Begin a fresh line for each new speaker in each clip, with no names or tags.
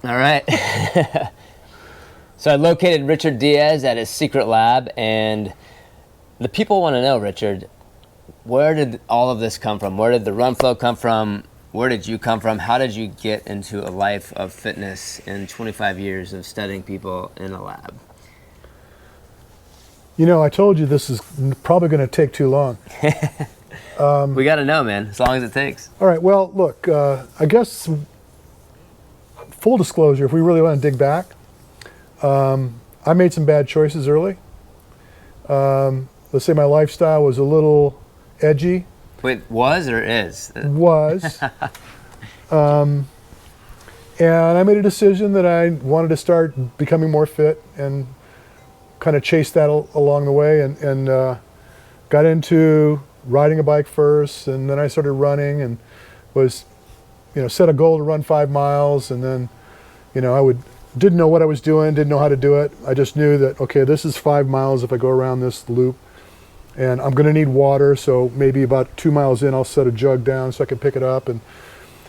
All right. So I located Richard Diaz at his secret lab, and the people want to know, Richard, where did all of this come from? Where did the run flow come from? Where did you come from? How did you get into a life of fitness in 25 years of studying people in a lab?
You know, I told you this is probably going to take too long.
We got to know, man, as long as it takes.
All right, well, look, I guess full disclosure, if we really want to dig back, I made some bad choices early. Let's say my lifestyle was a little edgy.
Wait, was or is?
Was. And I made a decision that I wanted to start becoming more fit and kind of chase that along the way, and got into riding a bike first, and then I started running and was, set a goal to run 5 miles, and then, didn't know what I was doing, didn't know how to do it. I just knew that, okay, this is 5 miles if I go around this loop, and I'm gonna need water, so maybe about 2 miles in I'll set a jug down so I can pick it up. And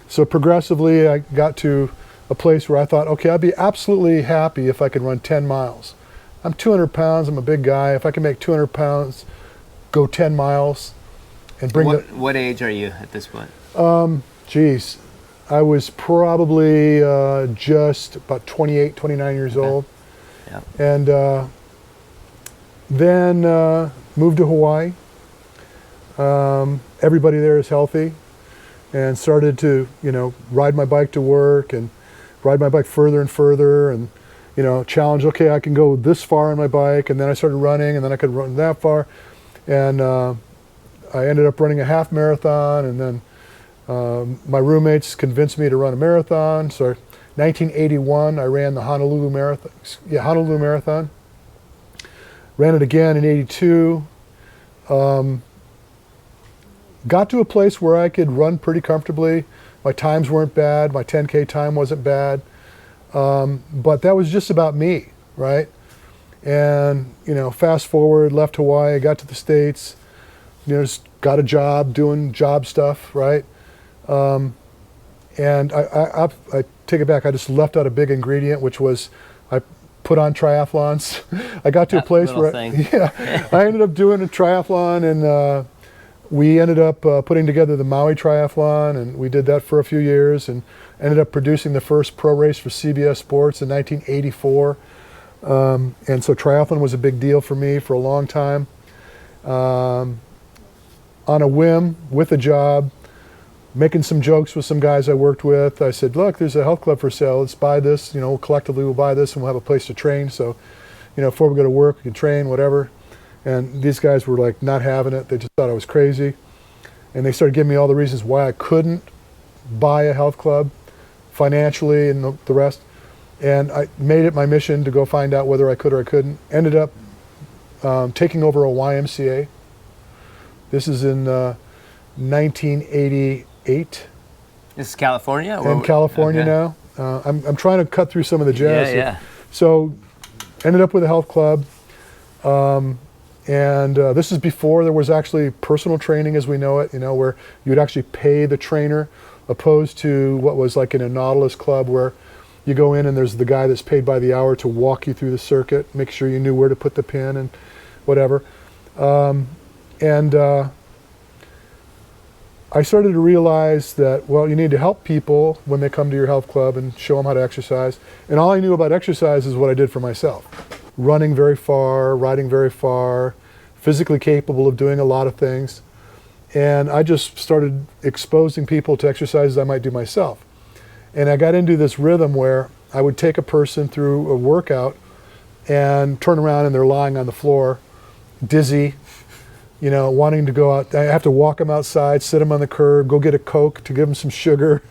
so progressively I got to a place where I thought, okay, I'd be absolutely happy if I could run 10 miles. I'm 200 pounds, I'm a big guy. If I can make 200 pounds, go 10 miles and bring
what age are you at this point?
Geez, I was probably just about 28, 29 years old.
Yeah.
And then moved to Hawaii. Everybody there is healthy, and started to, ride my bike to work and ride my bike further and further, and, challenge, okay, I can go this far on my bike, and then I started running, and then I could run that far. And I ended up running a half marathon, and then my roommates convinced me to run a marathon. So 1981, I ran the Honolulu Marathon. Ran it again in 82. Got to a place where I could run pretty comfortably. My times weren't bad. My 10K time wasn't bad. But that was just about me, right? And, fast forward, left Hawaii, got to the States, just got a job doing job stuff, right? And I take it back, I just left out a big ingredient, which was I put on triathlons. I got to a place where I ended up doing a triathlon, and we ended up putting together the Maui Triathlon, and we did that for a few years, and ended up producing the first pro race for CBS Sports in 1984. And so triathlon was a big deal for me for a long time. On a whim, with a job, making some jokes with some guys I worked with, I said, look, there's a health club for sale, let's buy this, collectively we'll buy this and we'll have a place to train, so, before we go to work we can train, whatever. And these guys were like not having it, they just thought I was crazy. And they started giving me all the reasons why I couldn't buy a health club financially and the rest. And I made it my mission to go find out whether I could or I couldn't. Ended up taking over a YMCA. This is in 1988.
This is California?
In California now. I'm trying to cut through some of the jazz.
Yeah.
So ended up with a health club. And this is before there was actually personal training as we know it, where you would actually pay the trainer, opposed to what was like in a Nautilus club where you go in and there's the guy that's paid by the hour to walk you through the circuit, make sure you knew where to put the pin and whatever. I started to realize that, well, you need to help people when they come to your health club and show them how to exercise. And all I knew about exercise is what I did for myself. Running very far, riding very far, physically capable of doing a lot of things. And I just started exposing people to exercises I might do myself. And I got into this rhythm where I would take a person through a workout and turn around and they're lying on the floor, dizzy, wanting to go out. I have to walk them outside, sit them on the curb, go get a Coke to give them some sugar,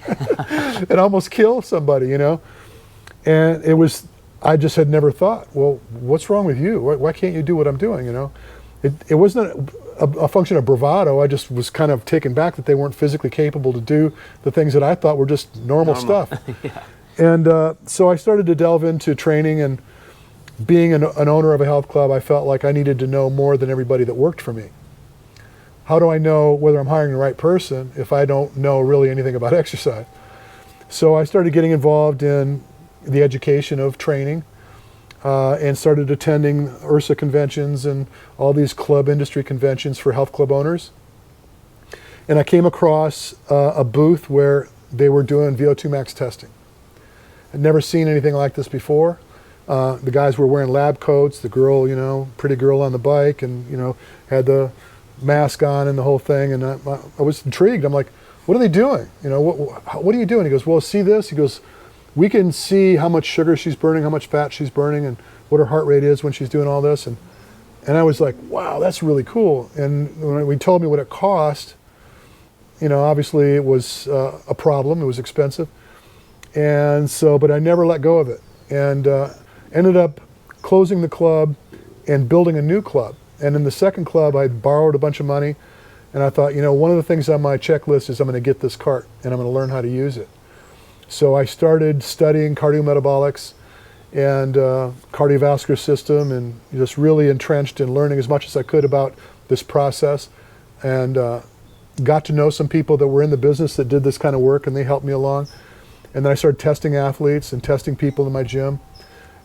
and almost kill somebody, And it was, I just had never thought, well, what's wrong with you? Why can't you do what I'm doing, It wasn't a function of bravado. I just was kind of taken back that they weren't physically capable to do the things that I thought were just normal stuff.
Yeah.
And so I started to delve into training, and being an owner of a health club, I felt like I needed to know more than everybody that worked for me. How do I know whether I'm hiring the right person if I don't know really anything about exercise? So I started getting involved in the education of training, and started attending URSA conventions and all these club industry conventions for health club owners. And I came across a booth where they were doing VO2 max testing. I'd never seen anything like this before. The guys were wearing lab coats, the girl, pretty girl on the bike, and, had the mask on and the whole thing. And I was intrigued. I'm like, what are they doing? What are you doing? He goes, well, see this? He goes, we can see how much sugar she's burning, how much fat she's burning, and what her heart rate is when she's doing all this. And I was like, wow, that's really cool. And when he told me what it cost, obviously it was a problem. It was expensive. And so, but I never let go of it. And ended up closing the club and building a new club. And in the second club, I borrowed a bunch of money. And I thought, one of the things on my checklist is I'm going to get this cart and I'm going to learn how to use it. So I started studying cardiometabolics and cardiovascular system, and just really entrenched in learning as much as I could about this process, and got to know some people that were in the business that did this kind of work, and they helped me along. And then I started testing athletes and testing people in my gym.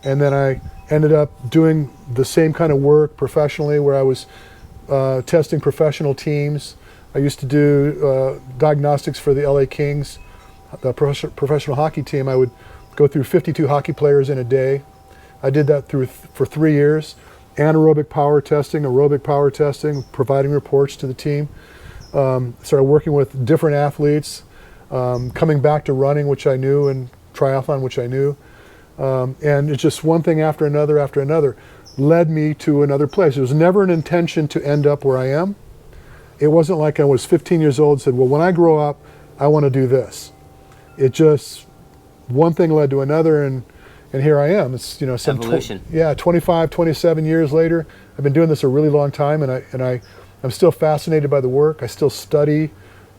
And then I ended up doing the same kind of work professionally, where I was testing professional teams. I used to do diagnostics for the LA Kings, the professional hockey team. I would go through 52 hockey players in a day. I did that for 3 years. Anaerobic power testing, aerobic power testing, providing reports to the team. Started working with different athletes, coming back to running, which I knew, and triathlon, which I knew. And it's just one thing after another led me to another place. It was never an intention to end up where I am. It wasn't like I was 15 years old and said, well, when I grow up, I want to do this. It just, one thing led to another, and here I am. It's, some
evolution.
25, 27 years later. I've been doing this a really long time, and I'm still fascinated by the work. I still study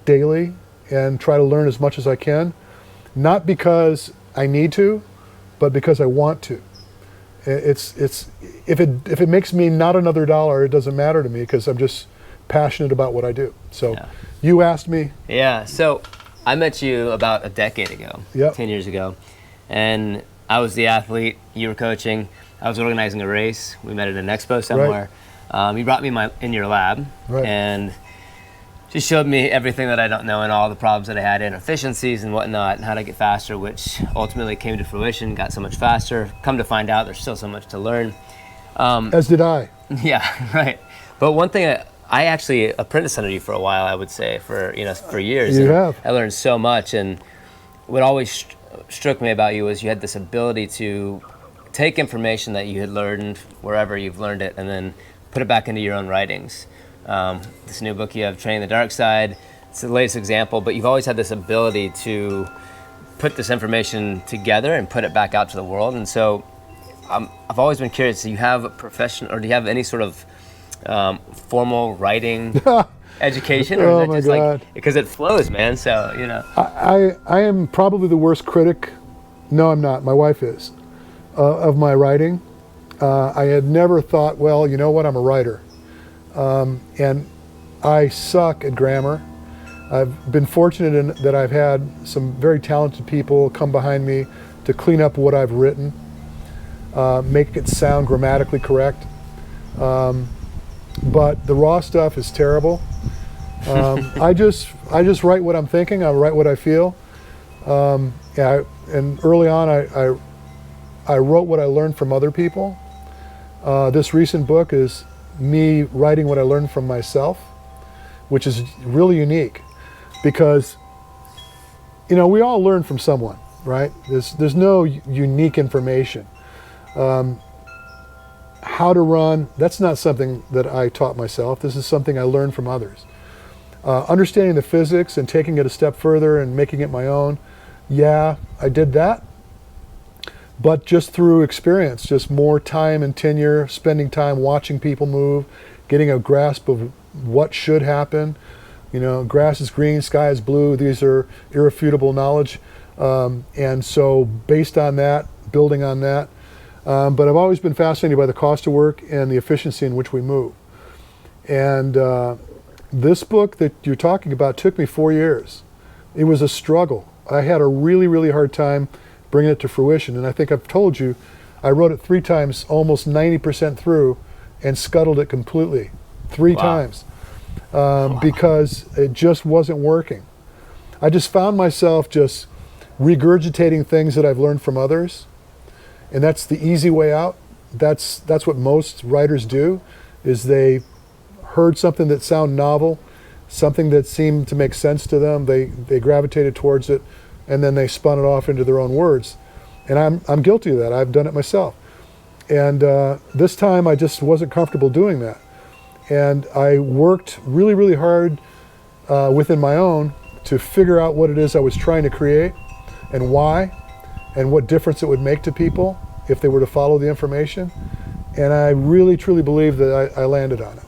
daily and try to learn as much as I can, not because I need to, but because I want to. It's if it makes me not another dollar, it doesn't matter to me, because I'm just passionate about what I do. So yeah. You asked me.
Yeah, so I met you about a decade ago,
yep.
10 years ago, and I was the athlete, you were coaching, I was organizing a race, we met at an expo somewhere. Right. You brought me in your lab,
right.
And just showed me everything that I don't know and all the problems that I had, inefficiencies and whatnot, and how to get faster, which ultimately came to fruition, got so much faster. Come to find out, there's still so much to learn.
As did I.
Yeah, right. But one thing, I actually apprenticed under you for a while, I would say, for years.
You have.
I learned so much, and what always struck me about you was you had this ability to take information that you had learned wherever you've learned it, and then put it back into your own writings. This new book you have, Training the Dark Side, it's the latest example, but you've always had this ability to put this information together and put it back out to the world. And so I've always been curious, do you have a profession, or do you have any sort of formal writing education? Or
oh
is that
my
just
God.
Because it flows, man, so,
I am probably the worst critic, no I'm not, my wife is, of my writing. I had never thought, well, you know what, I'm a writer. And I suck at grammar. I've been fortunate in that I've had some very talented people come behind me to clean up what I've written, make it sound grammatically correct. But the raw stuff is terrible. I just write what I'm thinking. I write what I feel. And early on, I wrote what I learned from other people. This recent book is me writing what I learned from myself, which is really unique, because we all learn from someone, right? There's no unique information. How to run, that's not something that I taught myself. This is something I learned from others. Understanding the physics and taking it a step further and making it my own, yeah, I did that. But just through experience, just more time and tenure, spending time watching people move, getting a grasp of what should happen. Grass is green, sky is blue. These are irrefutable knowledge. And so based on that, building on that. But I've always been fascinated by the cost of work and the efficiency in which we move. And this book that you're talking about took me 4 years. It was a struggle. I had a really, really hard time bringing it to fruition. And I think I've told you, I wrote it 3 times, almost 90% through, and scuttled it completely 3 times because it just wasn't working. I just found myself just regurgitating things that I've learned from others, and that's the easy way out. That's what most writers do, is they heard something that sounded novel, something that seemed to make sense to them, they gravitated towards it, and then they spun it off into their own words. And I'm guilty of that. I've done it myself. And this time I just wasn't comfortable doing that. And I worked really, really hard within my own to figure out what it is I was trying to create and why, and what difference it would make to people if they were to follow the information. And I really, truly believe that I landed on it.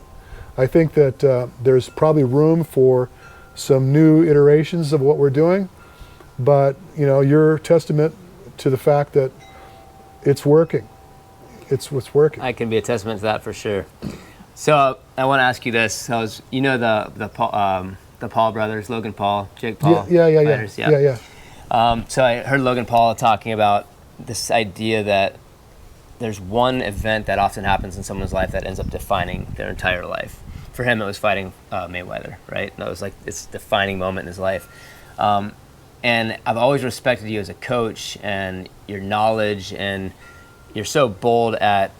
I think that there's probably room for some new iterations of what we're doing, but you're a testament to the fact that it's working. It's what's working.
I can be a testament to that for sure. So I want to ask you this. So the Paul brothers, Logan Paul, Jake Paul.
Yeah.
So I heard Logan Paul talking about this idea that there's one event that often happens in someone's life that ends up defining their entire life. For him, it was fighting Mayweather, right? That was like this defining moment in his life. And I've always respected you as a coach and your knowledge, and you're so bold at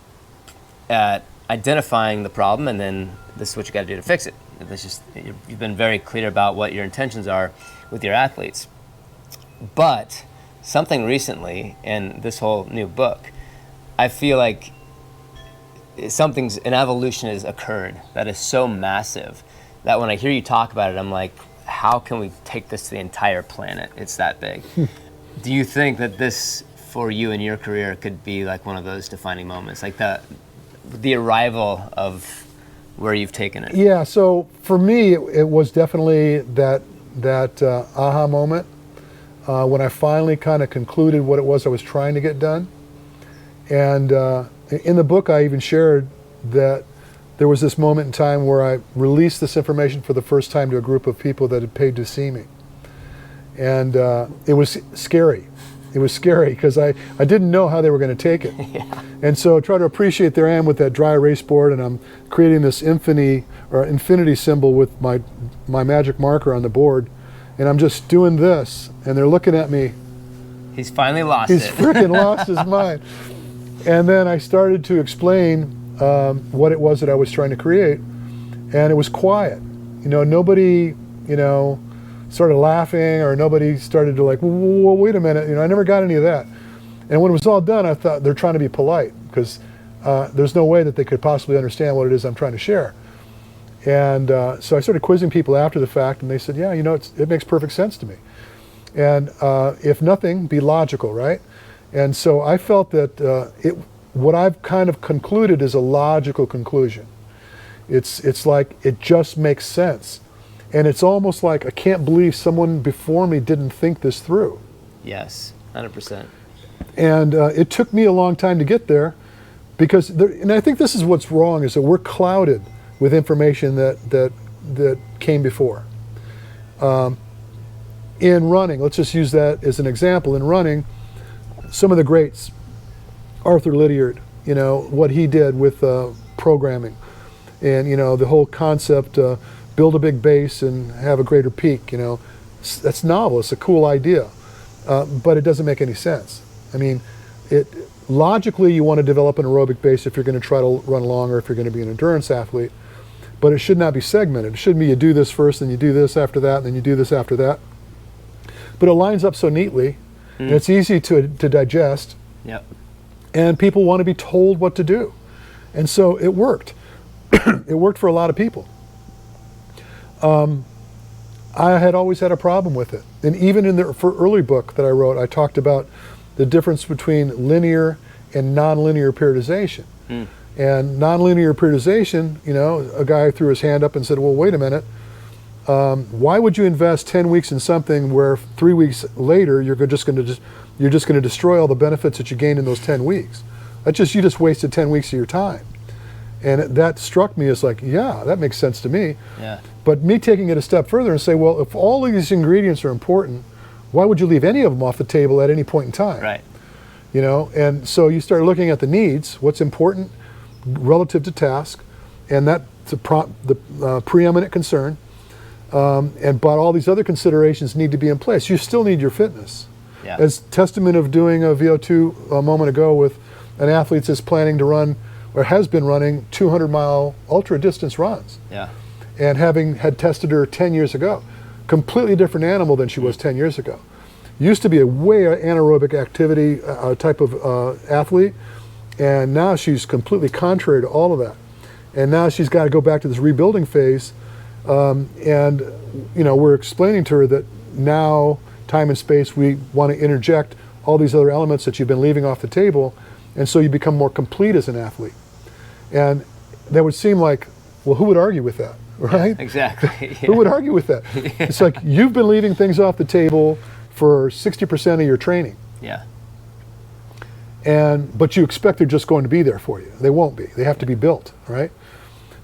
identifying the problem, and then this is what you got to do to fix it. You've been very clear about what your intentions are with your athletes. But something recently in this whole new book, I feel like an evolution has occurred that is so massive that when I hear you talk about it, I'm like, how can we take this to the entire planet? It's that big. Do you think that this, for you in your career, could be like one of those defining moments, like the arrival of where you've taken it?
Yeah, so for me, it was definitely that aha moment when I finally kind of concluded what it was I was trying to get done. And in the book, I even shared that there was this moment in time where I released this information for the first time to a group of people that had paid to see me. And it was scary. It was scary because I didn't know how they were going to take it.
Yeah.
And so try to appreciate there I am with that dry erase board, and I'm creating this infinity symbol with my magic marker on the board, and I'm just doing this, and they're looking at me.
He's finally lost it.
He's freaking lost his mind. And then I started to explain what it was that I was trying to create, and it was quiet. Nobody, started laughing, or nobody started to like, well, wait a minute. I never got any of that. And when it was all done, I thought they're trying to be polite because there's no way that they could possibly understand what it is I'm trying to share. And so I started quizzing people after the fact, and they said, yeah, it makes perfect sense to me. And if nothing, be logical, right? And so I felt that what I've kind of concluded is a logical conclusion. It's like it just makes sense. And it's almost like I can't believe someone before me didn't think this through.
Yes, 100%.
And it took me a long time to get there because, and I think this is what's wrong, is that we're clouded with information that came before. In running, let's just use that as an example. In running, some of the greats, Arthur Lydiard, what he did with programming, and the whole concept, build a big base and have a greater peak. That's novel. It's a cool idea, but it doesn't make any sense. I mean, logically you want to develop an aerobic base if you're going to try to run long, or if you're going to be an endurance athlete, but it should not be segmented. It shouldn't be you do this first, then you do this after that, and then you do this after that. But it lines up so neatly, and it's easy to digest.
Yep. And
people want to be told what to do. And so it worked. It worked for a lot of people. I had always had a problem with it. And even in the early book that I wrote, I talked about the difference between linear and nonlinear periodization. And nonlinear periodization, a guy threw his hand up and said, well, wait a minute. Why would you invest 10 weeks in something where 3 weeks later you're just going to destroy all the benefits that you gained in those 10 weeks? You just wasted 10 weeks of your time. And that struck me as like, yeah, that makes sense to me.
Yeah.
But me taking it a step further and say, well, if all of these ingredients are important, why would you leave any of them off the table at any point in time?
Right.
You know, and so you start looking at the needs, what's important relative to task, and that's the preeminent concern. But all these other considerations need to be in place. You still need your fitness.
Yeah.
As testament of doing a VO2 a moment ago with an athlete that's planning to run or has been running 200-mile ultra distance runs.
Yeah.
And having had tested her 10 years ago, completely different animal than she was 10 years ago. Used to be a way anaerobic activity type of athlete, and now she's completely contrary to all of that. And now she's got to go back to this rebuilding phase. And you know, we're explaining to her that now, time and space, we want to interject all these other elements that you've been leaving off the table, and so you become more complete as an athlete. And that would seem like, well, who would argue with that, right?
Yeah, exactly. Yeah.
Who would argue with that?
Yeah.
It's like you've been leaving things off the table for 60% of your training.
Yeah.
But you expect they're just going to be there for you. They won't be. They have to be built, right?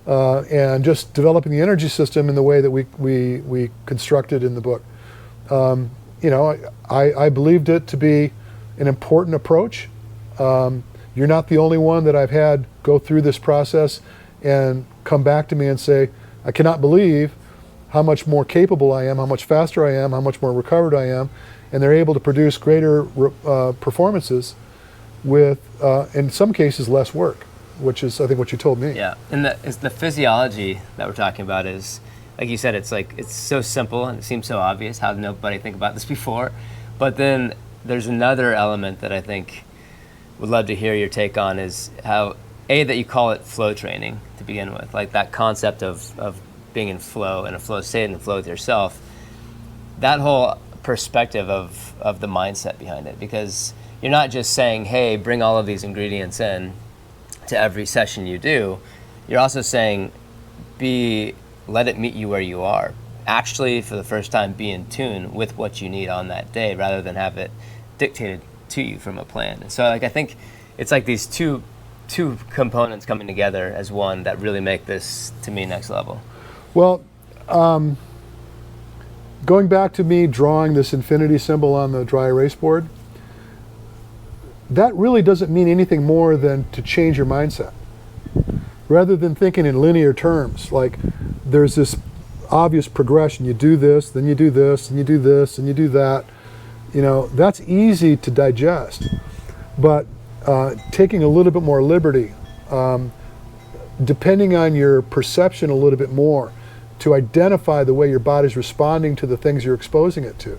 And just developing the energy system in the way that we constructed in the book. You know, I believed it to be an important approach. You're not the only one that I've had go through this process and come back to me and say, I cannot believe how much more capable I am, how much faster I am, how much more recovered I am, and they're able to produce greater performances with, in some cases, less work, which is, I think, what you told me.
Yeah, and the physiology that we're talking about is, like you said, it's so simple and it seems so obvious. How did nobody think about this before? But then there's another element that I think would love to hear your take on, is how, that you call it flow training to begin with, like that concept of being in flow, and a flow state, and flow with yourself. That whole perspective of the mindset behind it, because you're not just saying, hey, bring all of these ingredients in to every session you do. You're also saying, let it meet you where you are. Actually, for the first time, be in tune with what you need on that day, rather than have it dictated to you from a plan. And so, like, I think it's like these two components coming together as one that really make this, to me, next level.
Well, going back to me drawing this infinity symbol on the dry erase board, that really doesn't mean anything more than to change your mindset. Rather than thinking in linear terms, like there's this obvious progression. You do this, then you do this, and you do this, and you do that. You know, that's easy to digest. But taking a little bit more liberty, depending on your perception a little bit more, to identify the way your body's responding to the things you're exposing it to.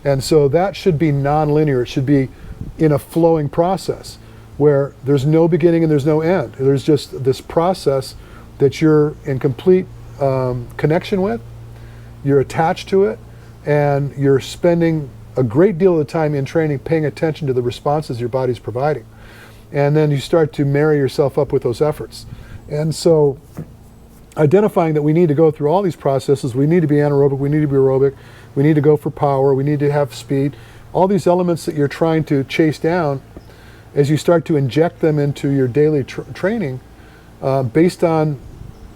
And so that should be non-linear. It should be in a flowing process where there's no beginning and there's no end. There's just this process that you're in complete connection with, you're attached to it, and you're spending a great deal of the time in training paying attention to the responses your body's providing. And then you start to marry yourself up with those efforts. And so identifying that we need to go through all these processes, we need to be anaerobic, we need to be aerobic, we need to go for power, we need to have speed, all these elements that you're trying to chase down, as you start to inject them into your daily training, based on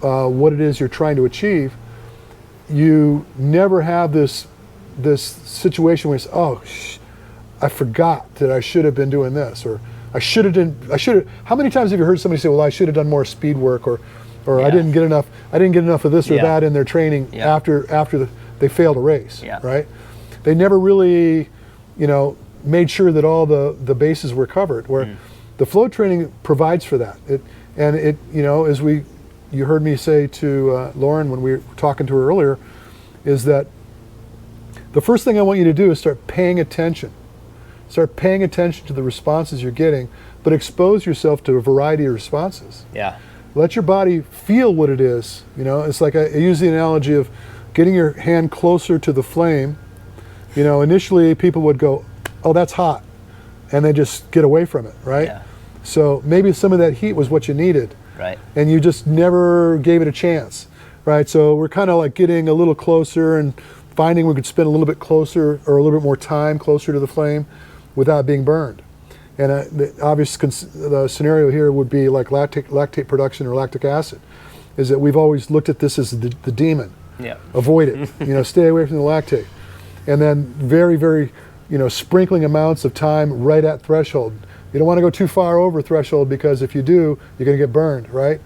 what it is you're trying to achieve, you never have this situation where it's, I forgot that I should have been doing this, or I should have. How many times have you heard somebody say, well, I should have done more speed work, or yeah, I didn't get enough of this or that in their training after they failed a race, right? They never really, made sure that all the bases were covered, where the flow training provides for that. As you heard me say to Lauren when we were talking to her earlier, is that the first thing I want you to do is start paying attention. Start paying attention to the responses you're getting, but expose yourself to a variety of responses.
Yeah.
Let your body feel what it is. It's like I use the analogy of getting your hand closer to the flame. Initially people would go, oh, that's hot, and they just get away from it, right?
Yeah.
So maybe some of that heat was what you needed.
Right.
And you just never gave it a chance, right? So we're kind of like getting a little closer and finding we could spend a little bit closer or a little bit more time closer to the flame without being burned. And the obvious the scenario here would be like lactate production or lactic acid, is that we've always looked at this as the demon.
Yeah.
Avoid it, stay away from the lactate. and then very, very, sprinkling amounts of time right at threshold. You don't want to go too far over threshold, because if you do, you're going to get burned, right?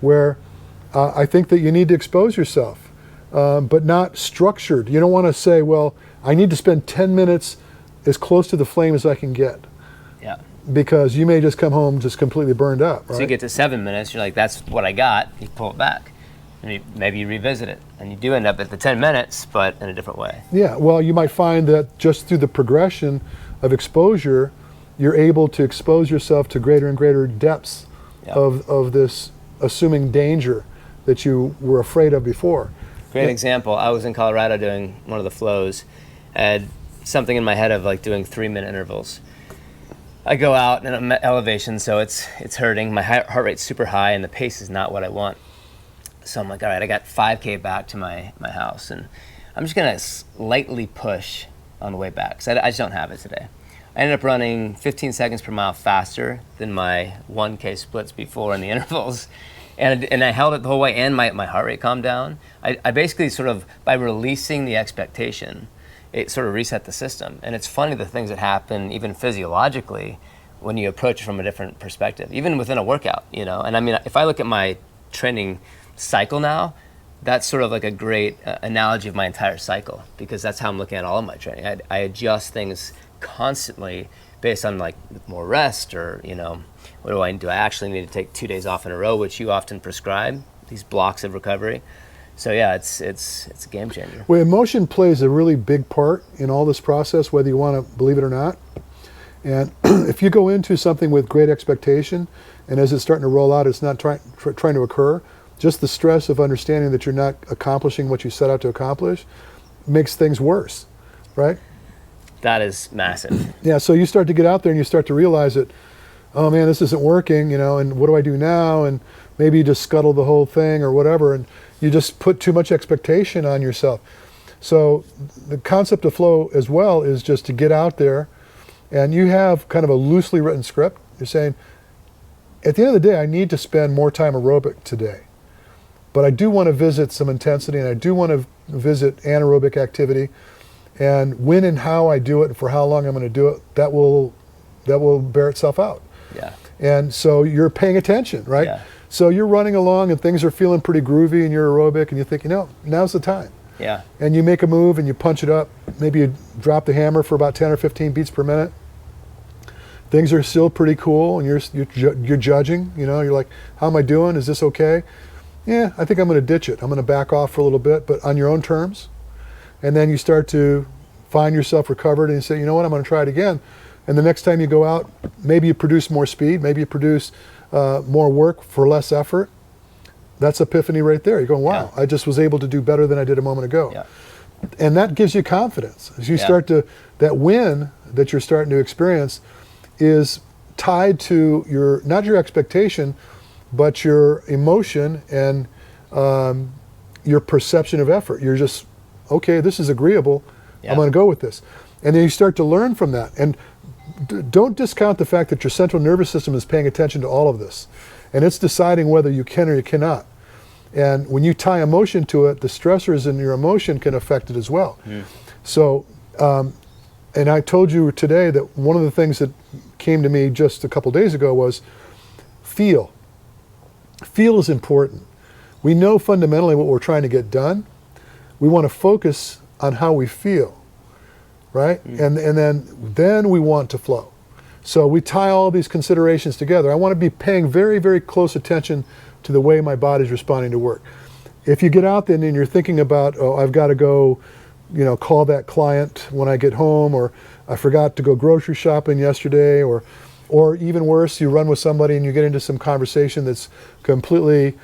Where I think that you need to expose yourself, but not structured. You don't want to say, well, I need to spend 10 minutes as close to the flame as I can get.
Yeah.
Because you may just come home just completely burned up, right?
So you get to 7 minutes, you're like, that's what I got. You pull it back. And maybe you revisit it. And you do end up at the 10 minutes, but in a different way.
Yeah, well, you might find that just through the progression of exposure, you're able to expose yourself to greater and greater depths of this assuming danger that you were afraid of before.
Great example. I was in Colorado doing one of the flows. I had something in my head of like doing 3-minute intervals. I go out and I'm at elevation, so it's hurting. My heart rate's super high and the pace is not what I want. So I'm like, all right, I got 5K back to my house, and I'm just gonna lightly push on the way back, because I just don't have it today. I ended up running 15 seconds per mile faster than my 1K splits before in the intervals. And I held it the whole way, and my heart rate calmed down. I basically sort of, by releasing the expectation, it sort of reset the system. And it's funny the things that happen even physiologically when you approach it from a different perspective, even within a workout, And I mean, if I look at my training cycle now, that's sort of like a great analogy of my entire cycle, because that's how I'm looking at all of my training. I adjust things constantly based on like more rest, or what do I actually need to take 2 days off in a row, which you often prescribe, these blocks of recovery. So yeah, it's a game changer.
Well, emotion plays a really big part in all this process, whether you want to believe it or not. And if you go into something with great expectation, and as it's starting to roll out, it's not trying to occur, just the stress of understanding that you're not accomplishing what you set out to accomplish makes things worse, right?
That is massive.
Yeah, so you start to get out there and you start to realize that, oh man, this isn't working, and what do I do now? And maybe you just scuttle the whole thing or whatever, and you just put too much expectation on yourself. So the concept of flow as well is just to get out there, and you have kind of a loosely written script. You're saying, at the end of the day, I need to spend more time aerobic today. But I do want to visit some intensity, and I do want to visit anaerobic activity, and when and how I do it and for how long I'm going to do it, that will bear itself out.
Yeah.
And so you're paying attention, right?
Yeah.
So you're running along and things are feeling pretty groovy and you're aerobic and you think, now's the time.
Yeah.
And you make a move and you punch it up. Maybe you drop the hammer for about 10 or 15 beats per minute. Things are still pretty cool, and you're judging. You're like, how am I doing? Is this okay? Yeah, I think I'm going to ditch it. I'm going to back off for a little bit, but on your own terms. And then you start to find yourself recovered, and you say, you know what, I'm going to try it again. And the next time you go out, maybe you produce more speed, maybe you produce more work for less effort. That's epiphany right there. You're going, wow, I just was able to do better than I did a moment ago.
Yeah.
And that gives you confidence. As you start to, that win that you're starting to experience is tied to not your expectation, but your emotion and your perception of effort. You're just, okay, this is agreeable. I'm going to go with this. And then you start to learn from that. And don't discount the fact that your central nervous system is paying attention to all of this. And it's deciding whether you can or you cannot. And when you tie emotion to it, the stressors in your emotion can affect it as well. So, and I told you today that one of the things that came to me just a couple days ago was feel. Feel is important. We know fundamentally what we're trying to get done. We want to focus on how we feel, right? And then we want to flow. So we tie all these considerations together. I want to be paying very, very close attention to the way my body's responding to work. If you get out there and you're thinking about, oh, I've got to go, call that client when I get home, or I forgot to go grocery shopping yesterday, or even worse, you run with somebody and you get into some conversation that's completely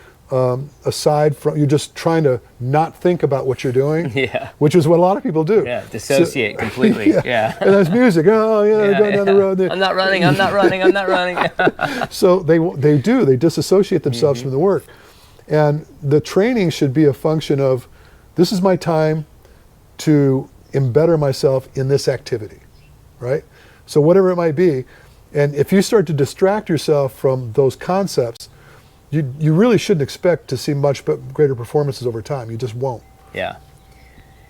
aside from, you're just trying to not think about what you're doing, which is what a lot of people do.
Yeah, dissociate completely.
And there's music. Oh, going down the road.
I'm not running. I'm not running.
So they disassociate themselves from the work. And the training should be a function of, this is my time to embetter myself in this activity, right? So whatever it might be. And if you start to distract yourself from those concepts, you really shouldn't expect to see much but greater performances over time. You just won't.
Yeah.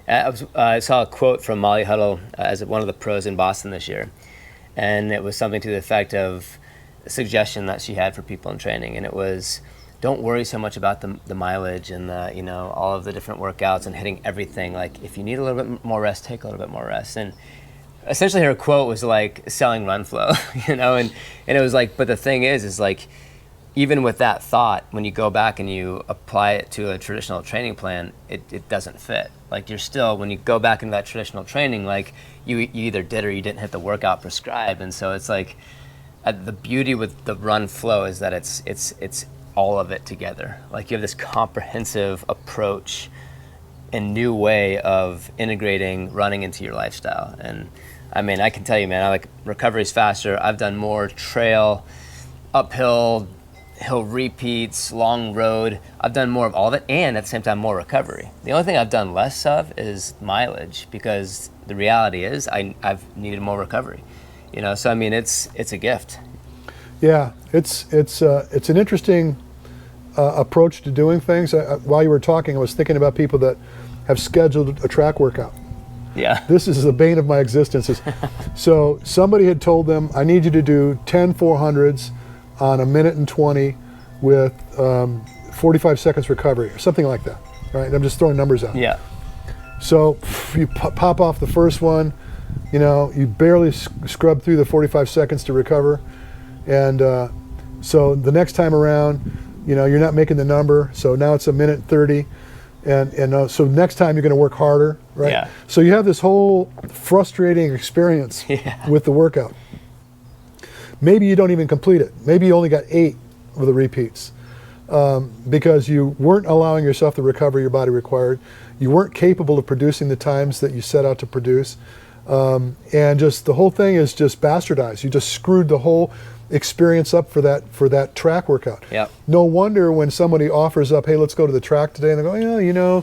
I saw a quote from Molly Huddle as one of the pros in Boston this year, and it was something to the effect of a suggestion that she had for people in training, and it was, don't worry so much about the mileage and all of the different workouts and hitting everything. Like, if you need a little bit more rest, take a little bit more rest. And essentially her quote was like selling run flow, and it was like, but the thing is like, even with that thought, when you go back and you apply it to a traditional training plan, it doesn't fit. Like, you're still, when you go back into that traditional training, like you either did or you didn't hit the workout prescribed. And so it's like, the beauty with the run flow is that it's all of it together. Like, you have this comprehensive approach and new way of integrating running into your lifestyle. And I mean, I can tell you, man, I like recovery's faster. I've done more trail, uphill, hill repeats, long road. I've done more of all of it, and at the same time more recovery. The only thing I've done less of is mileage, because the reality is I've needed more recovery. So I mean, it's a gift.
Yeah, it's an interesting approach to doing things. While you were talking, I was thinking about people that have scheduled a track workout.
Yeah.
This is the bane of my existence. So somebody had told them, I need you to do 10 400s on 1:20 with 45 seconds recovery, or something like that. Right? And I'm just throwing numbers out.
Yeah.
So you pop off the first one, you barely scrub through the 45 seconds to recover. And so the next time around, you're not making the number. So now it's 1:30. And so next time you're going to work harder, right?
Yeah.
So you have this whole frustrating experience with the workout. Maybe you don't even complete it. Maybe you only got 8 of the repeats because you weren't allowing yourself the recovery your body required. You weren't capable of producing the times that you set out to produce. And just the whole thing is just bastardized. You just screwed the whole experience up for that track workout.
Yep.
No wonder when somebody offers up, hey, let's go to the track today, and they go,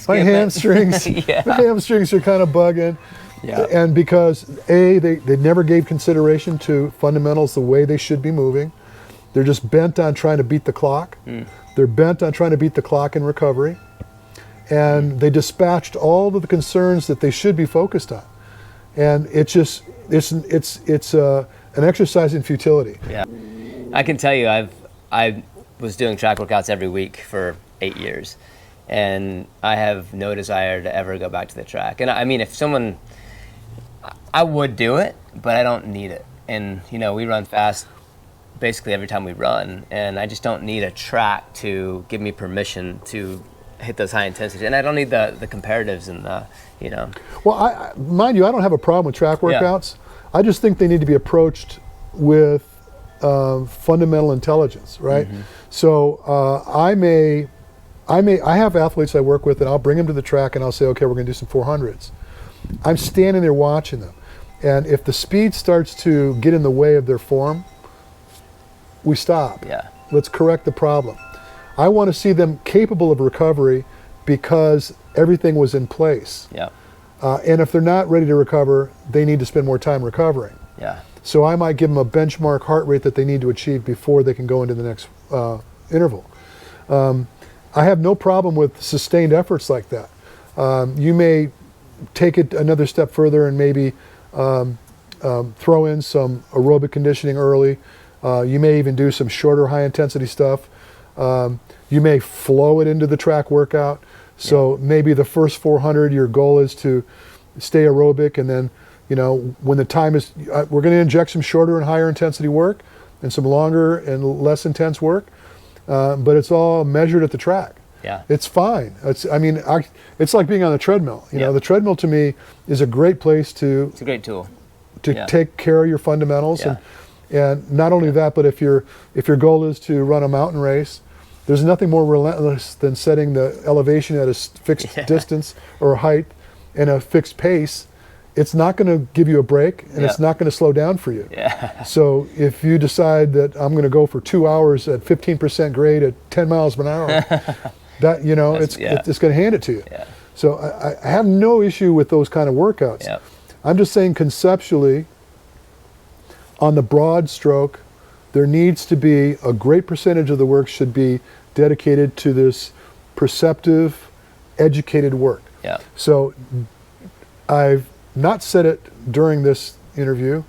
my hamstrings, my hamstrings are kind of bugging. Yeah. And because they never gave consideration to fundamentals the way they should be moving. They're just bent on trying to beat the clock. They're bent on trying to beat the clock in recovery. And they dispatched all of the concerns that they should be focused on. And it's an exercise in futility.
Yeah, I can tell you, I was doing track workouts every week for 8 years, and I have no desire to ever go back to the track. And I mean, if someone, I would do it, but I don't need it. And we run fast basically every time we run, and I just don't need a track to give me permission to hit those high intensities. And I don't need the comparatives and the.
Well, mind you, I don't have a problem with track workouts. I just think they need to be approached with fundamental intelligence, right? Mm-hmm. So I have athletes I work with, and I'll bring them to the track, and I'll say, okay, we're going to do some 400s. I'm standing there watching them, and if the speed starts to get in the way of their form, we stop.
Yeah.
Let's correct the problem. I want to see them capable of recovery because everything was in place.
Yeah.
And if they're not ready to recover, they need to spend more time recovering.
Yeah.
So I might give them a benchmark heart rate that they need to achieve before they can go into the next interval. I have no problem with sustained efforts like that. You may take it another step further and maybe throw in some aerobic conditioning early. You may even do some shorter high intensity stuff. You may flow it into the track workout. So maybe the first 400, your goal is to stay aerobic, and then, when the time is, we're going to inject some shorter and higher intensity work and some longer and less intense work, but it's all measured at the track.
Yeah.
It's fine. It's like being on the treadmill. The treadmill to me is a great place to.
It's a great tool.
To take care of your fundamentals, and not only that, but if your goal is to run a mountain race, there's nothing more relentless than setting the elevation at a fixed distance or height and a fixed pace. It's not going to give you a break, and it's not going to slow down for you. Yeah. So if you decide that I'm going to go for 2 hours at 15% grade at 10 miles an hour, that it's going to hand it to you. Yeah. So I have no issue with those kind of workouts. Yep. I'm just saying conceptually, on the broad stroke, there needs to be a great percentage of the work should be dedicated to this perceptive, educated work.
Yeah.
So I've not said it during this interview,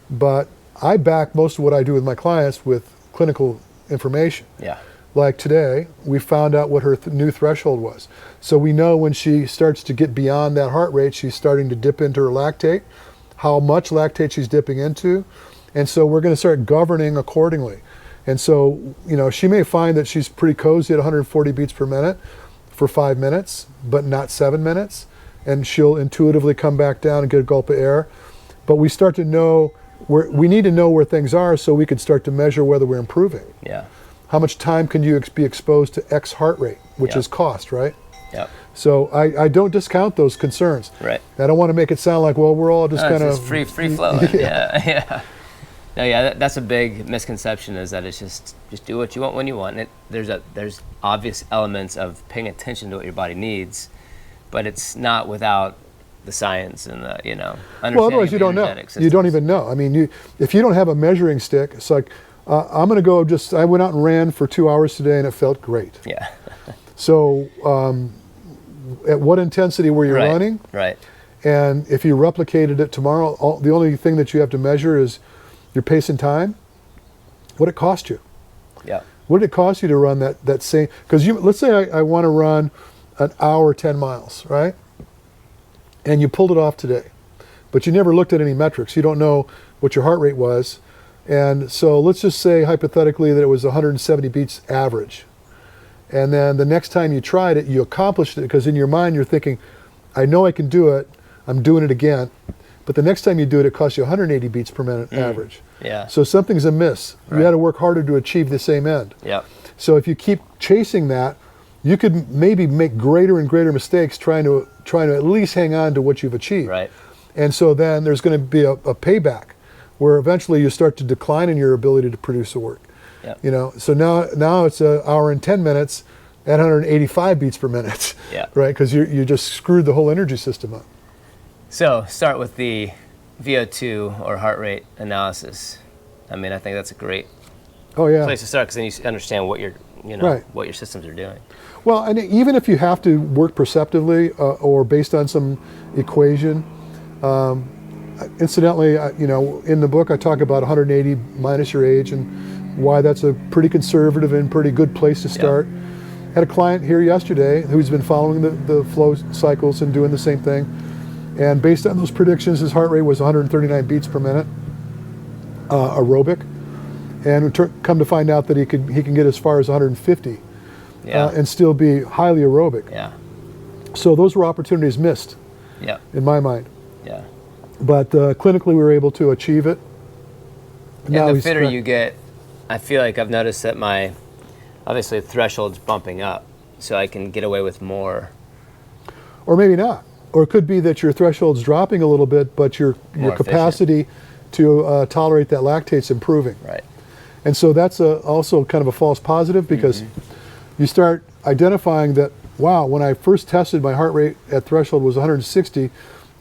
but I back most of what I do with my clients with clinical information.
Yeah.
Like today, we found out what her new threshold was. So we know when she starts to get beyond that heart rate, she's starting to dip into her lactate, how much lactate she's dipping into. And so we're going to start governing accordingly. And so, you know, she may find that she's pretty cozy at 140 beats per minute for 5 minutes, but not 7 minutes. And she'll intuitively come back down and get a gulp of air. But we start to know we need to know where things are so we can start to measure whether we're improving.
Yeah.
How much time can you be exposed to X heart rate, which is cost, right?
Yep.
So I don't discount those concerns.
Right.
I don't want to make it sound like, well, we're all just kind of
free flowing. Yeah. No, yeah, that's a big misconception, is that it's just do what you want when you want. And there's obvious elements of paying attention to what your body needs, but it's not without the science and the, understanding.
Well, otherwise you don't know. You don't even know. I mean, if you don't have a measuring stick, it's like, I'm going to go I went out and ran for 2 hours today and it felt great.
Yeah.
So at what intensity were you running?
Right.
And if you replicated it tomorrow, the only thing that you have to measure is your pace and time. What it cost you.
Yeah.
What did it cost you to run that same? Because let's say I want to run an hour 10 miles, right? And you pulled it off today, but you never looked at any metrics. You don't know what your heart rate was. And so let's just say hypothetically that it was 170 beats average. And then the next time you tried it, you accomplished it, because in your mind you're thinking, I know I can do it, I'm doing it again. But the next time you do it, it costs you 180 beats per minute average.
Yeah. So
So something's amiss. Right. You had to work harder to achieve the same end.
yeah.
So if you keep chasing that, you could maybe make greater and greater mistakes trying to at least hang on to what you've achieved.
Right.
And so then there's going to be a payback where eventually you start to decline in your ability to produce the work.
Yeah.
So now it's an hour and 10 minutes at 185 beats per minute.
Yeah.
Right? Because you just screwed the whole energy system up.
So start with the VO2 or heart rate analysis. I mean, I think that's a great place to start, because then you understand what what your systems are doing.
Well, and even if you have to work perceptively or based on some equation, incidentally, in the book I talk about 180 minus your age and why that's a pretty conservative and pretty good place to start. Had a client here yesterday who's been following the flow cycles and doing the same thing, and based on those predictions, his heart rate was 139 beats per minute, aerobic, and come to find out that he can get as far as 150. And still be highly aerobic.
Yeah.
So those were opportunities missed.
Yeah.
In my mind.
Yeah.
But clinically, we were able to achieve it.
Yeah. The fitter you get, I feel like I've noticed that my threshold's bumping up, so I can get away with more.
Or maybe not. Or it could be that your threshold's dropping a little bit, but your capacity to tolerate that lactate's improving.
Right.
And so that's also kind of a false positive, because you start identifying that, wow, when I first tested, my heart rate at threshold was 160,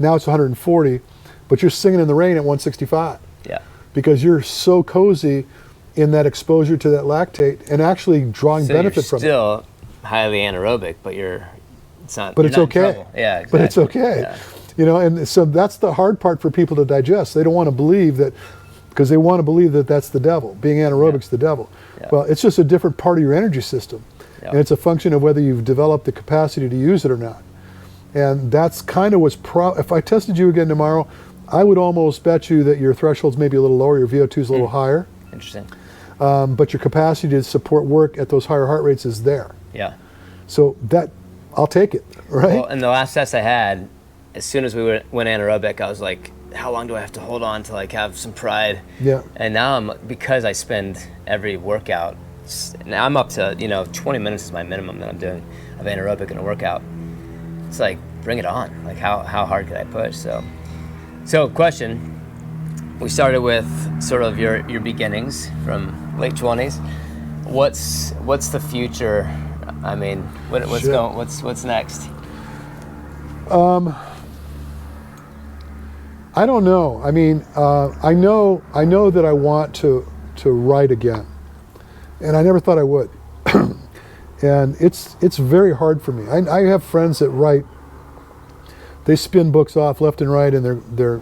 now it's 140, but you're singing in the rain at 165.
Yeah.
Because you're so cozy in that exposure to that lactate and actually drawing benefit from it.
Still highly anaerobic, but it's not.
But it's okay.
Yeah, exactly.
But it's okay.
Yeah.
And so that's the hard part for people to digest. They don't want to believe that, because they want to believe that that's the devil. Being anaerobic's the devil.
Yeah.
Well, it's just a different part of your energy system.
Yeah.
And it's a function of whether you've developed the capacity to use it or not. And that's kind of if I tested you again tomorrow, I would almost bet you that your threshold's maybe a little lower, your VO2's a little higher.
Interesting.
But your capacity to support work at those higher heart rates is there.
Yeah.
So I'll take it, right?
Well, in the last test I had, as soon as we went anaerobic, I was like, how long do I have to hold on to have some pride?
Yeah.
And now because I spend every workout, now I'm up to 20 minutes is my minimum that I'm doing of anaerobic in a workout. It's like, bring it on. Like how hard could I push? So question, we started with sort of your beginnings from late 20s. What's the future? I mean, what's next?
I don't know. I mean, I know that I want to write again, and I never thought I would. And it's very hard for me. I have friends that write they spin books off left and right, and they're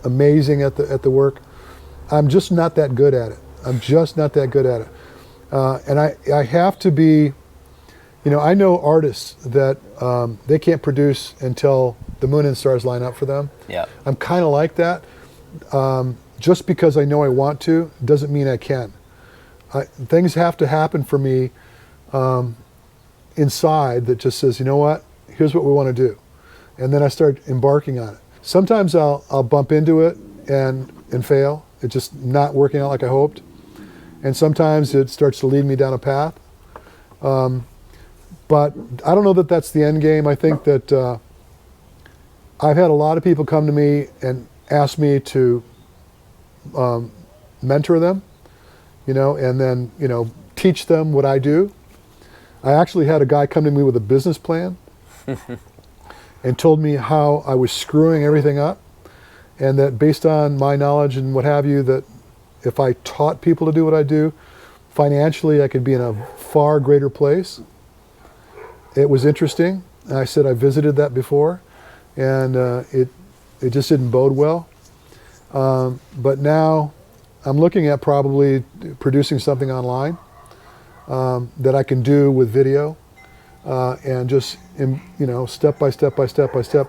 amazing at the work. I'm just not that good at it. I'm just not that good at it. And I have to be, I know artists that they can't produce until the moon and stars line up for them.
Yeah.
I'm kind of like that. Just because I know I want to doesn't mean I can. Things have to happen for me inside that just says, you know what, here's what we want to do. And then I start embarking on it. Sometimes I'll bump into it and fail. It's just not working out like I hoped. And sometimes it starts to lead me down a path. But I don't know that that's the end game. I think that I've had a lot of people come to me and ask me to mentor them, and then, teach them what I do. I actually had a guy come to me with a business plan and told me how I was screwing everything up, and that based on my knowledge and what have you, that if I taught people to do what I do, financially I could be in a far greater place. It was interesting. I said I visited that before, and it just didn't bode well. But now I'm looking at probably producing something online that I can do with video, and just, step by step by step by step,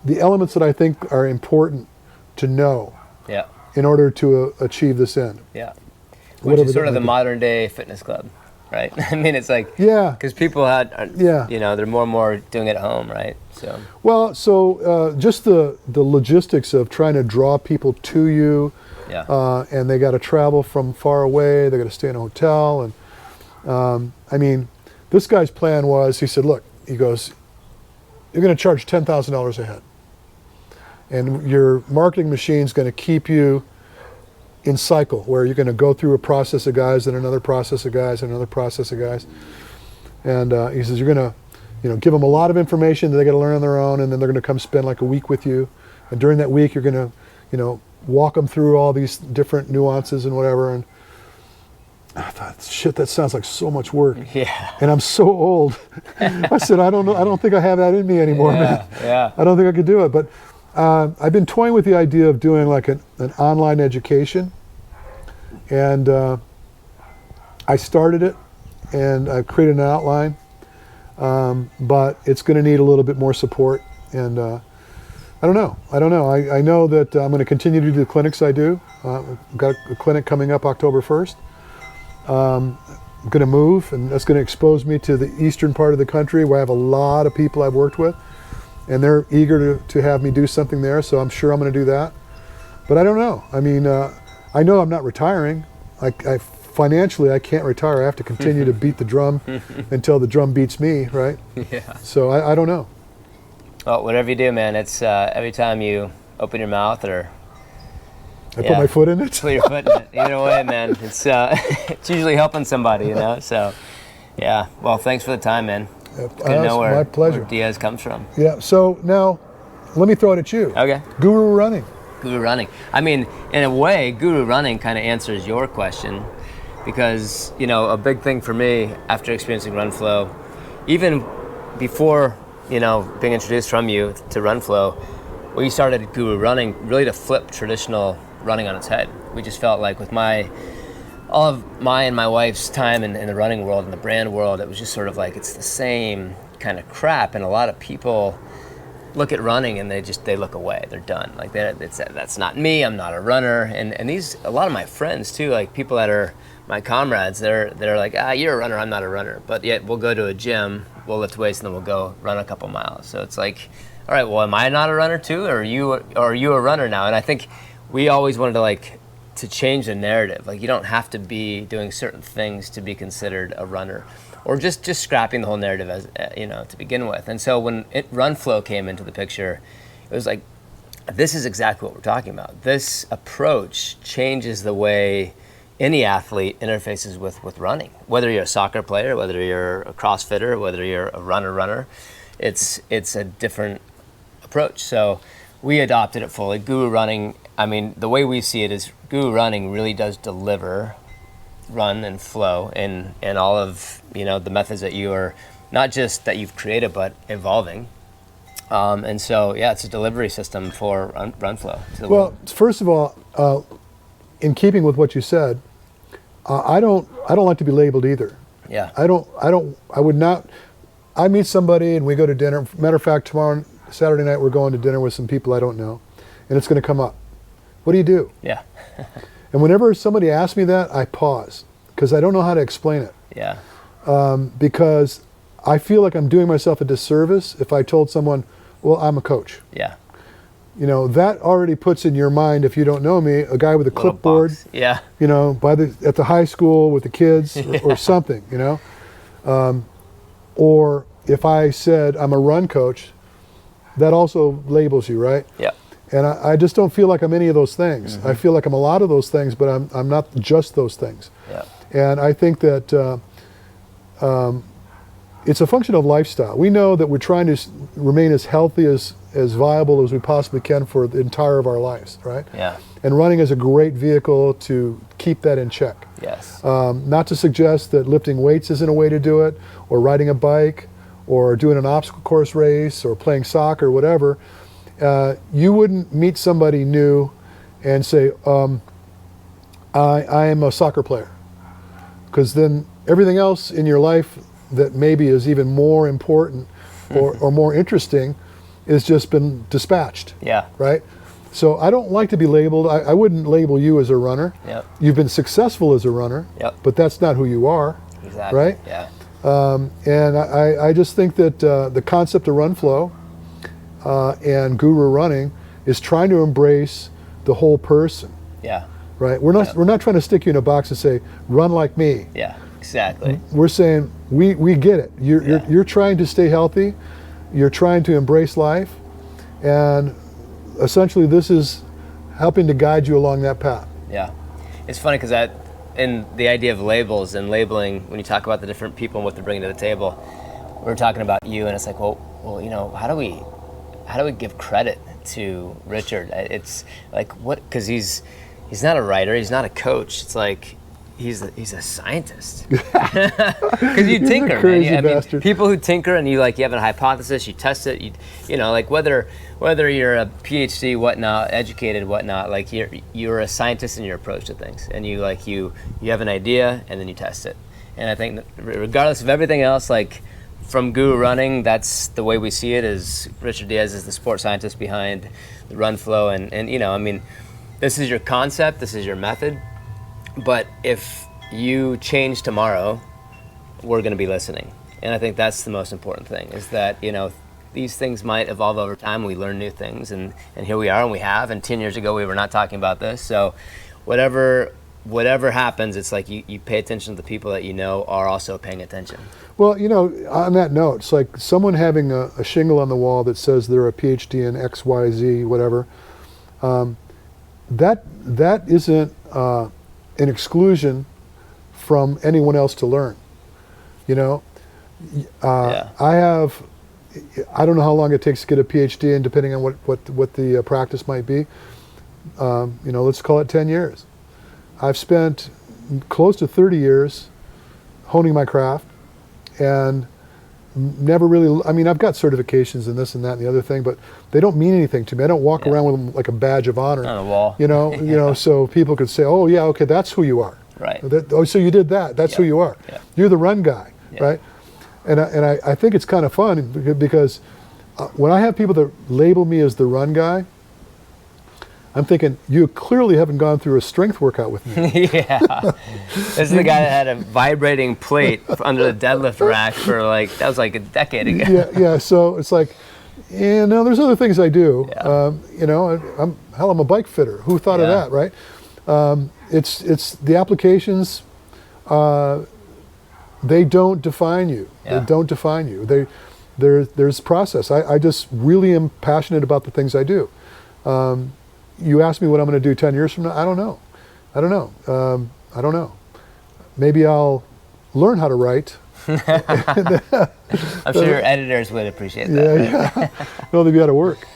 the elements that I think are important to know.
Yeah.
In order to achieve this end.
Yeah. Which is sort of the modern day fitness club, right? I mean, it's like,
yeah,
because people they're more and more doing it at home, right? So.
Well, just the logistics of trying to draw people to you,
yeah.
And they got to travel from far away. They got to stay in a hotel, and I mean, this guy's plan was, he said, look, he goes, you're going to charge $10,000 a head. And your marketing machine's going to keep you in cycle, where you're going to go through a process of guys and another process of guys and another process of guys. And he says, you're going to, give them a lot of information that they got to learn on their own, and then they're going to come spend like a week with you. And during that week, you're going to, walk them through all these different nuances and whatever. And I thought, shit, that sounds like so much work.
Yeah.
And I'm so old. I said, I don't know. I don't think I have that in me anymore, man.
Yeah.
I don't think I could do it. But I've been toying with the idea of doing like an online education, and I started it, and I created an outline, but it's going to need a little bit more support, and I don't know. I know that I'm going to continue to do the clinics I do. I've got a clinic coming up October 1st. I'm going to move, and that's going to expose me to the eastern part of the country where I have a lot of people I've worked with. And they're eager to have me do something there, so I'm sure I'm going to do that. But I don't know. I mean, I know I'm not retiring. Financially, I can't retire. I have to continue to beat the drum until the drum beats me, right?
Yeah.
So I don't know.
Well, whatever you do, man, it's every time you open your mouth or
I put my foot in it.
Put your foot in it. Either way, man, it's usually helping somebody, So, yeah. Well, thanks for the time, man. It's good to know
my pleasure.
Where Diaz comes from.
Yeah. So now, let me throw it at you.
Okay.
Guru running.
Guru running. I mean, in a way, Guru running kind of answers your question, because a big thing for me after experiencing Run Flow, even before being introduced from you to Run Flow, we started Guru running really to flip traditional running on its head. We just felt like with all of my and my wife's time in the running world and the brand world, it was just sort of like it's the same kind of crap, and a lot of people look at running and they look away. They're done. Like that's not me. I'm not a runner. And a lot of my friends too, like people that are my comrades, they're like, you're a runner. I'm not a runner. But yet we'll go to a gym, we'll lift weights, and then we'll go run a couple miles. So it's like, all right, well, am I not a runner too, or are you a runner now? And I think we always wanted to change the narrative. Like, you don't have to be doing certain things to be considered a runner, or just scrapping the whole narrative as to begin with. And so when Run Flow came into the picture, it was like, this is exactly what we're talking about. This approach changes the way any athlete interfaces with running. Whether you're a soccer player, whether you're a CrossFitter, whether you're a runner, it's a different approach. So we adopted it fully. Guru running, I mean, the way we see it is Guru running really does deliver run and flow and all of the methods that you are, not just that you've created, but evolving. And so, yeah, it's a delivery system for run flow.
Well, first of all, in keeping with what you said, I don't like to be labeled either.
Yeah.
I would not. I meet somebody and we go to dinner. Matter of fact, tomorrow, Saturday night, we're going to dinner with some people I don't know, and it's going to come up. What do you do?
Yeah.
And whenever somebody asks me that, I pause because I don't know how to explain it.
Yeah.
Because I feel like I'm doing myself a disservice if I told someone, well, I'm a coach.
Yeah.
You know, that already puts in your mind, if you don't know me, a guy with a clipboard.
Yeah.
You know, at the high school with the kids or something, you know. Or if I said I'm a run coach, that also labels you, right?
Yeah.
And I just don't feel like I'm any of those things. I feel like I'm a lot of those things, but I'm not just those things.
Yeah.
And I think that it's a function of lifestyle. We know that we're trying to remain as healthy, as viable as we possibly can for the entire of our lives, right?
Yeah.
And running is a great vehicle to keep that in check.
Yes.
Not to suggest that lifting weights isn't a way to do it, or riding a bike, or doing an obstacle course race, or playing soccer, or whatever. You wouldn't meet somebody new and say, I am a soccer player. Because then everything else in your life that maybe is even more important or more interesting has just been dispatched.
Yeah.
Right? So I don't like to be labeled. I wouldn't label you as a runner.
Yep.
You've been successful as a runner,
Yep.
but that's not who you are.
Exactly.
Right?
Yeah.
And I just think that the concept of run flow and guru running is trying to embrace the whole person.
Yeah.
Right? We're not trying to stick you in a box and say, run like me.
Yeah. Exactly.
We're saying we get it. You're trying to stay healthy. You're trying to embrace life, and essentially this is helping to guide you along that path.
Yeah. It's funny because in the idea of labels and labeling, when you talk about the different people and what they're bringing to the table, we're talking about you, and it's like, well, you know, how do we give credit to Richard? It's like, what? Because he's not a writer, he's not a coach. It's like he's a scientist. Because you tinker,
crazy
man.
bastard.
I mean, people who tinker and you have a hypothesis, you test it. You know, like whether you're a PhD, whatnot, educated, whatnot, like you're a scientist in your approach to things, and you have an idea and then you test it. And I think that regardless of everything else, like from Guru Running, that's the way we see it. Is Richard Diaz is the sports scientist behind the run flow, and you know, I mean, this is your concept, this is your method. But if you change tomorrow, we're going to be listening. And I think that's the most important thing, is that, you know, these things might evolve over time. We learn new things, and here we are, and we have. And 10 years ago, we were not talking about this. So whatever happens, it's like you pay attention to the people that you know are also paying attention.
Well, you know, on that note, it's like someone having a shingle on the wall that says they're a PhD in X, Y, Z, whatever. That isn't an exclusion from anyone else to learn. You know, I don't know how long it takes to get a PhD, and depending on what the practice might be, you know, let's call it 10 years. I've spent close to 30 years honing my craft, and never really, I mean, I've got certifications in this and that and the other thing, but they don't mean anything to me. I don't walk around with them like a badge of honor
on the wall.
You know, so people could say, oh yeah, okay, that's who you are.
Right.
So you did that. That's who you are.
Yeah.
You're the run guy, right? And I think it's kind of fun because when I have people that label me as the run guy, I'm thinking, you clearly haven't gone through a strength workout with me.
Yeah. This is the guy that had a vibrating plate under the deadlift rack for that was like a decade ago.
Yeah. So it's like, you know, there's other things I do.
Yeah.
You know, I'm a bike fitter. Who thought of that, right? It's the applications, they don't define you.
Yeah.
They don't define you. There's process. I just really am passionate about the things I do. You ask me what I'm going to do 10 years from now, I don't know. I don't know. Maybe I'll learn how to write.
I'm sure your editors would appreciate that.
Yeah. No, they'd be out of work.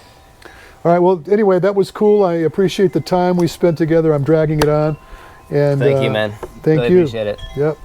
All right, well, anyway, that was cool. I appreciate the time we spent together. I'm dragging it on. And
thank you, man.
Thank
really
you.
Appreciate it.
Yep.